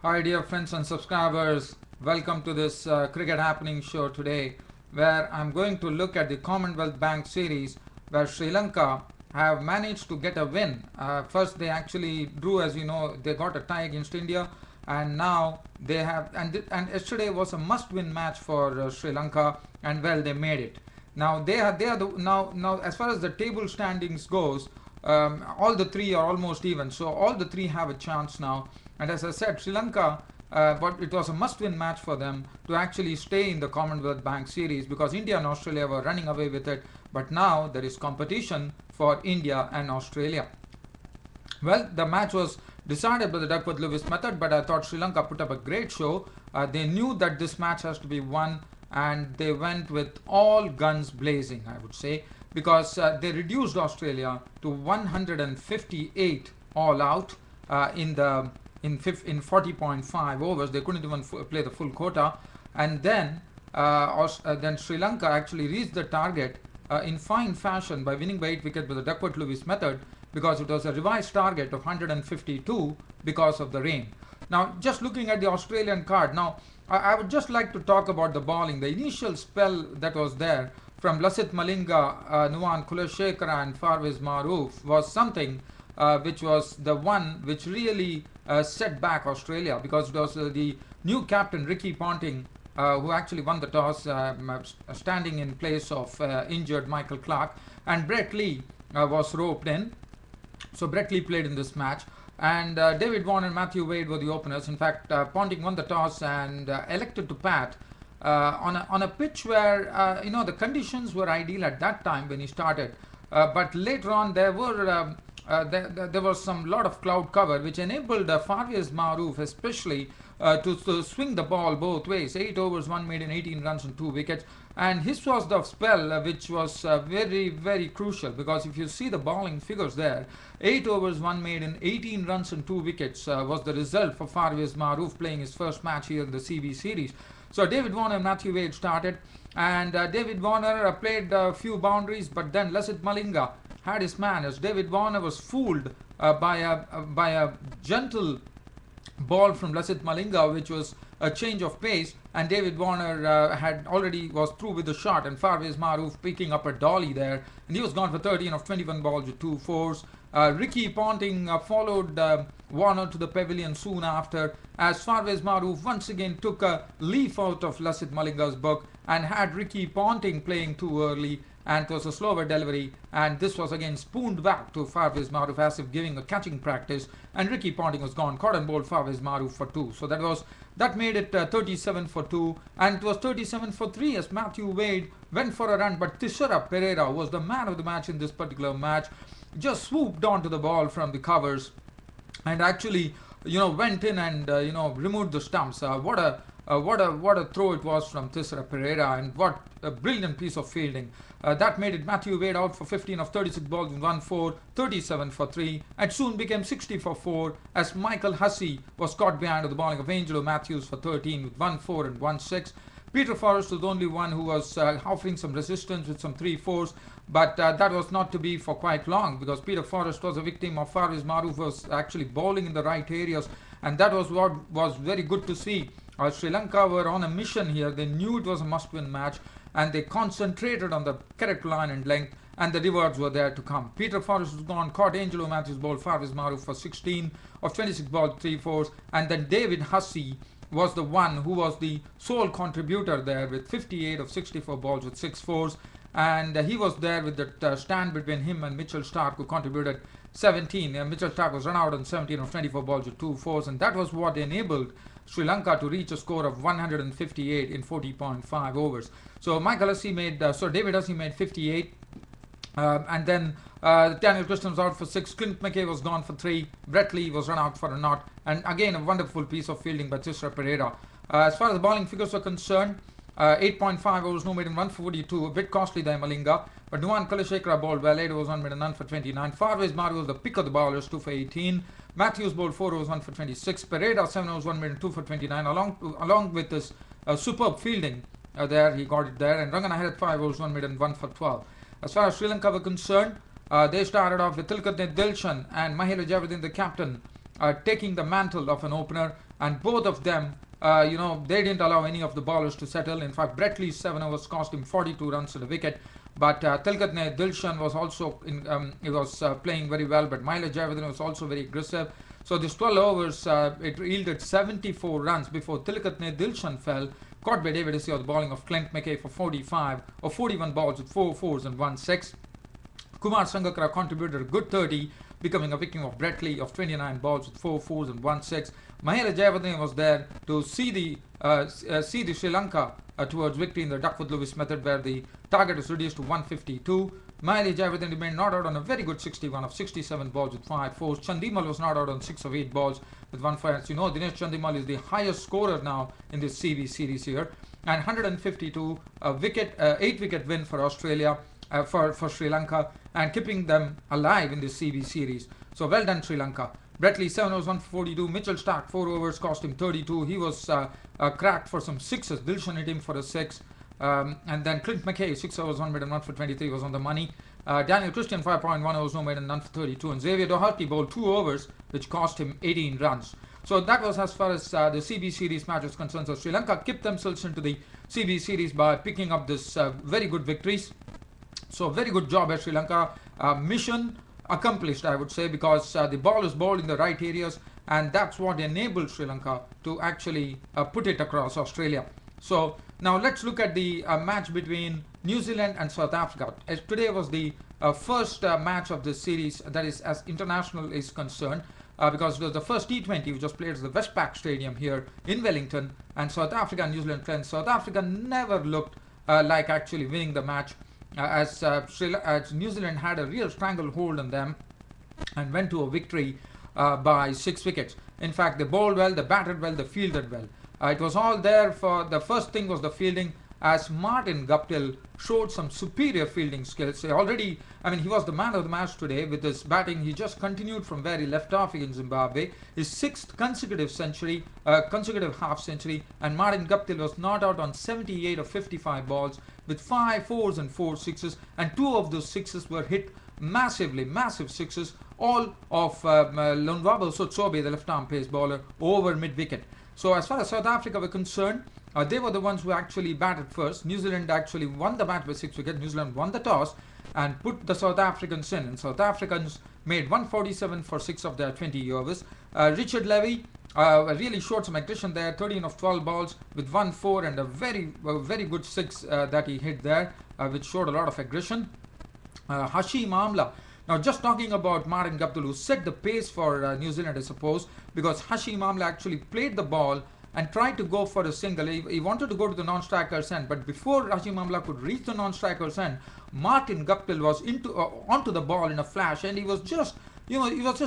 Hi dear friends and subscribers, welcome to this cricket happening show today where I'm going to look at the Commonwealth Bank series where Sri Lanka have managed to get a win. First they actually drew, as you know, they got a tie against India, and now they have, and yesterday was a must-win match for Sri Lanka, and well, they made it. Now they are the now as far as the table standings goes, all the three are almost even, so all the three have a chance now. And as I said, Sri Lanka, but it was a must-win match for them to actually stay in the Commonwealth Bank series because India and Australia were running away with it. But now there is competition for India and Australia. Well, the match was decided by the Duckworth-Lewis method, but I thought Sri Lanka put up a great show. They knew that this match has to be won, and they went with all guns blazing, I would say, because they reduced Australia to 158 all out in 40.5 overs. They couldn't even play the full quota, and then Sri Lanka actually reached the target in fine fashion by winning by 8 wickets with the Duckworth-Lewis method, because it was a revised target of 152 because of the rain. Now, just looking at the Australian card, now I would just like to talk about the bowling. The initial spell that was there from Lasith Malinga, Nuwan Kulashekara and Parvez Maroof was something which was the one which really set back Australia, because it was the new captain Ricky Ponting who actually won the toss, standing in place of injured Michael Clarke, and Brett Lee was roped in. So Brett Lee played in this match, and David Warner and Matthew Wade were the openers. In fact, Ponting won the toss and elected to bat on a pitch where the conditions were ideal at that time when he started, but later on there were there was some lot of cloud cover which enabled Parvez Maroof especially to swing the ball both ways. 8 overs, 1 maiden, 18 runs and 2 wickets, and his was the spell which was very, very crucial, because if you see the bowling figures there, 8 overs, 1 maiden, 18 runs and 2 wickets was the result for Parvez Maroof playing his first match here in the CB series. So David Warner and Matthew Wade started, and David Warner played a few boundaries, but then Lasith Malinga had his man, as David Warner was fooled by a gentle ball from Lasith Malinga, which was a change of pace, and David Warner was through with the shot, and Parvez Maroof picking up a dolly there, and he was gone for 13 of 21 balls with 2 fours. Ricky Ponting followed Warner to the pavilion soon after, as Parvez Maroof once again took a leaf out of Lasith Malinga's book and had Ricky Ponting playing too early, and it was a slower delivery, and this was again spooned back to Parvez Maroof as if giving a catching practice, and Ricky Ponting was gone, caught and bowled Parvez Maroof for 2. So that made it 37 for 2, and it was 37 for 3 as Matthew Wade went for a run, but Tishara Pereira was the man of the match in this particular match. Just swooped onto the ball from the covers and actually went in and removed the stumps. What a throw it was from Tishara Pereira, and what a brilliant piece of fielding. That made it Matthew Wade out for 15 of 36 balls with 1 4, 37 for 3, and soon became 60 for 4 as Michael Hussey was caught behind the bowling of Angelo Matthews for 13 with 1 4 and 1 6. Peter Forrest was the only one who was offering some resistance with some 3 4s, but that was not to be for quite long, because Peter Forrest was a victim of Parvez Maroof was actually bowling in the right areas, and that was what was very good to see. Sri Lanka were on a mission here. They knew it was a must-win match, and they concentrated on the correct line and length, and the rewards were there to come. Peter Forrest was gone, caught Angelo Matthews bowled Parvez Maroof for 16 of 26 balls, 3 4s, and then David Hussey was the one who was the sole contributor there with 58 of 64 balls with 6 4s, and he was there with the stand between him and Mitchell Starc, who contributed 17. Mitchell Starc was run out on 17 of 24 balls with 2 4s, and that was what enabled Sri Lanka to reach a score of 158 in 40.5 overs. So David Hussey made 58, and then Daniel Christian was out for 6, Clint McKay was gone for 3, Brett Lee was run out for a not, and again a wonderful piece of fielding by Tishara Pereira. As far as the bowling figures are concerned, 8.5 overs, no maiden, 142, a bit costly there Malinga, but Nuwan Kulashekara bowled well, 8 overs, 1 maiden, none for 29. Parvez Maroof was the pick of the bowlers, 2 for 18. Matthews bowled 4 overs, 1 for 26. Pereira 7 overs, 1 maiden, 2 for 29. Along with this superb fielding there, he got it there, and Rangana had 5 overs, 1 maiden, 1 for 12. As far as Sri Lanka were concerned, they started off with Tilkath Dilshan and Mahela Javadin, the captain, taking the mantle of an opener, and both of them, they didn't allow any of the bowlers to settle. In fact, Brett Lee's 7 overs cost him 42 runs and a wicket. But Tilgatne Dilshan was also playing very well, but Mahela Jayawardene was also very aggressive. So this 12 overs, it yielded 74 runs before Tilgatne Dilshan fell, caught by David Hesse, the bowling of Clint McKay for 41 balls with 4 fours and 1 6. Kumar Sangakkara contributed a good 30, becoming a victim of Brett Lee of 29 balls with 4 fours and 1 6. Mahela Jayawardene was there to see the Sri Lanka towards victory in the Duckworth-Lewis method, where the target is reduced to 152. Mahela Jayawardene remained not out on a very good 61 of 67 balls with 5 fours. Chandimal was not out on 6 of 8 balls with 1 4. As you know, Dinesh Chandimal is the highest scorer now in this CV series here, and 152 8-wicket win for Australia, for Sri Lanka, and keeping them alive in this CV series. So well done, Sri Lanka. Brett Lee 7 overs 142. Mitchell Starc 4 overs cost him 32. He was cracked for some sixes. Dilshan hit him for a 6. And then Clint McKay 6 overs 1 maiden, 1 for 23, was on the money. Daniel Christian 5.1 overs, no maiden, none for 32. And Xavier Doherty bowled 2 overs, which cost him 18 runs. So that was as far as the CB series match is concerned. So Sri Lanka kept themselves into the CB series by picking up this very good victories. So very good job at Sri Lanka. Mission accomplished, I would say, because the ball is bowled in the right areas, and that's what enabled Sri Lanka to actually put it across Australia. So now let's look at the match between New Zealand and South Africa. As today was the first match of this series, that is as international is concerned, because it was the first T20 which was played at the Westpac Stadium here in Wellington, and South Africa and New Zealand friends. South Africa never looked like actually winning the match, as New Zealand had a real stranglehold on them and went to a victory by 6 wickets. In fact, they bowled well, they batted well, they fielded well. It was all there. For the first thing was the fielding, as Martin Guptill showed some superior fielding skills. He was the man of the match today with his batting. He just continued from where he left off against Zimbabwe. His 6th consecutive century, consecutive half century, and Martin Guptill was not out on 78 of 55 balls with 5 fours and 4 sixes, and 2 of those sixes were hit massive sixes, all of Lonwabo Sotsobe, the left-arm pace bowler, over mid-wicket. So as far as South Africa were concerned, they were the ones who actually batted first. New Zealand actually won the match by 6 wickets. New Zealand won the toss and put the South Africans in, and South Africans made 147 for 6 of their 20 overs. Richard Levy really showed some aggression there, 13 of 12 balls with 1 4 and a very good 6 that he hit there, which showed a lot of aggression. Hashim Amla. Now, just talking about Martin Guptill, who set the pace for New Zealand, I suppose, because Hashim Amla actually played the ball and tried to go for a single. He wanted to go to the non-striker's end, but before Hashim Amla could reach the non-striker's end, Martin Guptill was onto the ball in a flash, and he was just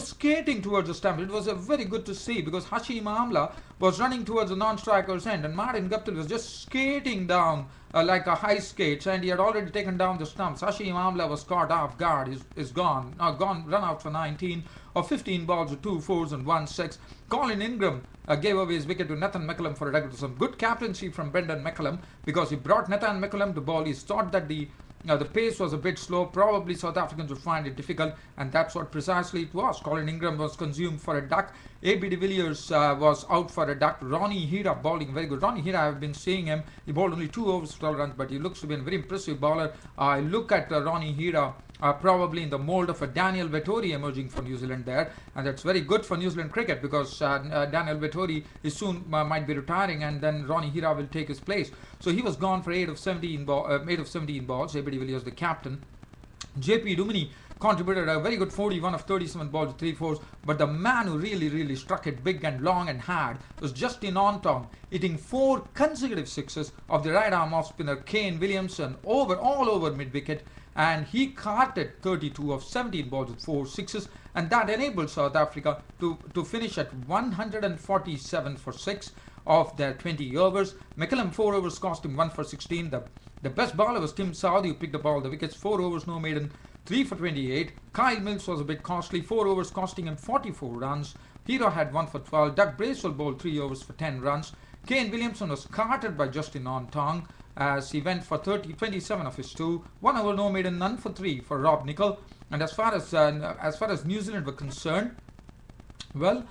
skating towards the stump. It was very good to see, because Hashim Amla was running towards the non-striker's end, and Martin Guptill was just skating down like a high skates, and he had already taken down the stumps. Hashim Amla was caught off guard. Is gone, run out for 19 of 15 balls with 2 fours and 1 6. Colin Ingram gave away his wicket to Nathan McCullum for a record. Some good captaincy from Brendan McCullum, because he brought Nathan McCullum to bowl. He thought that the pace was a bit slow. Probably South Africans would find it difficult, and that's what precisely it was. Colin Ingram was consumed for a duck. A.B. de Villiers was out for a duck. Ronnie Hira bowling very good. Ronnie Hira, I've been seeing him. He bowled only 2 overs for 12 runs, but he looks to be a very impressive bowler. I look at Ronnie Hira probably in the mold of a Daniel Vettori emerging for New Zealand there, and that's very good for New Zealand cricket, because Daniel Vettori is soon might be retiring, and then Ronnie Hira will take his place. So he was gone for 8 of 17 balls. A.B. de Villiers, the captain. J.P. Duminy contributed a very good 41 of 37 balls with 3 fours, but the man who really struck it big and long and hard was Justin Ontong, hitting 4 consecutive sixes of the right arm off spinner Kane Williamson all over mid-wicket, and he carted 32 of 17 balls with 4 sixes, and that enabled South Africa to finish at 147 for 6 of their 20 overs. McCullum 4 overs cost him 1 for 16. The best bowler was Tim Southee, who picked up all the wickets. 4 overs, no maiden, 3 for 28. Kyle Mills was a bit costly, 4 overs costing him 44 runs. Hero had 1 for 12. Doug Bracewell bowled 3 overs for 10 runs. Kane Williamson was carted by Justin Ontong, as he went for 27 of his 2. 1 over, no maiden, none for 3 for Rob Nicol. And as far as New Zealand were concerned, Well,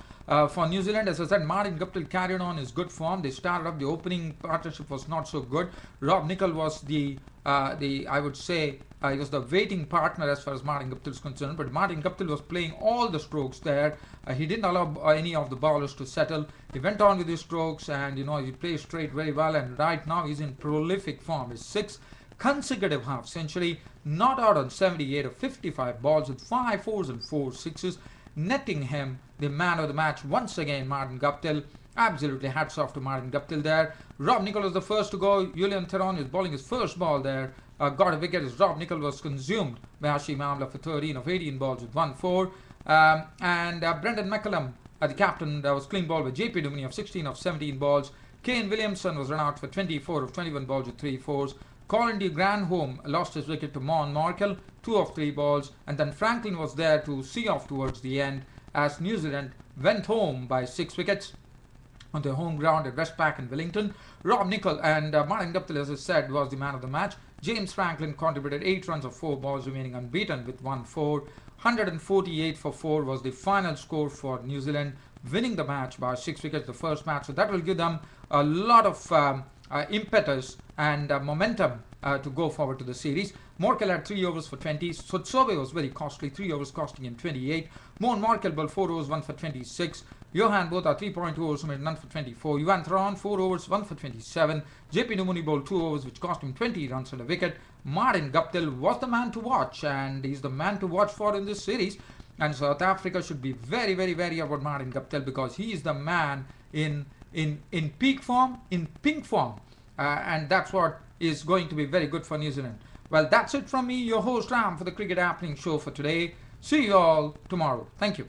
for New Zealand, as I said, Martin Guptill carried on his good form. They started off, the opening partnership was not so good. Rob Nicol was the I would say, he was the waiting partner as far as Martin Guptill is concerned. But Martin Guptill was playing all the strokes there. He didn't allow any of the bowlers to settle. He went on with his strokes, and he plays straight very well. And right now he's in prolific form. His 6th consecutive half century, not out on 78 of 55 balls with 5 fours and 4 sixes, netting him the man of the match once again, Martin Guptill. Absolutely hats off to Martin Guptill there. Rob Nicol was the first to go. Julian Theron is bowling his first ball there. Got a wicket as Rob Nicol was consumed by Hashim Amla for 13 of 18 balls with 1 4. And Brendan McCullum, the captain, was clean ball with JP Duminy of 16 of 17 balls. Kane Williamson was run out for 24 of 21 balls with 3 fours. Colin de Granholm lost his wicket to Mon Markel, 2 of 3 balls, and then Franklin was there to see off towards the end as New Zealand went home by 6 wickets on their home ground at Westpac in Wellington. Rob Nicol and Martin Guptill, as I said, was the man of the match. James Franklin contributed 8 runs of 4 balls, remaining unbeaten with 1 4. 148 for 4 was the final score for New Zealand, winning the match by 6 wickets the first match. So that will give them a lot of impetus and momentum to go forward to the series. Morkel had 3 overs for 20. Sotsobe was very costly, 3 overs costing him 28. Mon Markel bowled 4 overs, 1 for 26. Johan Botha 3.2 overs, made none for 24. Johan Theron 4 overs, 1 for 27. JP Duminy bowled 2 overs, which cost him 20 runs and a wicket. Martin Guptill was the man to watch, and he's the man to watch for in this series. And South Africa should be very, very, very about Martin Guptill, because he is the man in peak form, in pink form, and that's what is going to be very good for New Zealand. Well, that's it from me, your host Ram, for the Cricket Happening show for today. See you all tomorrow. Thank you.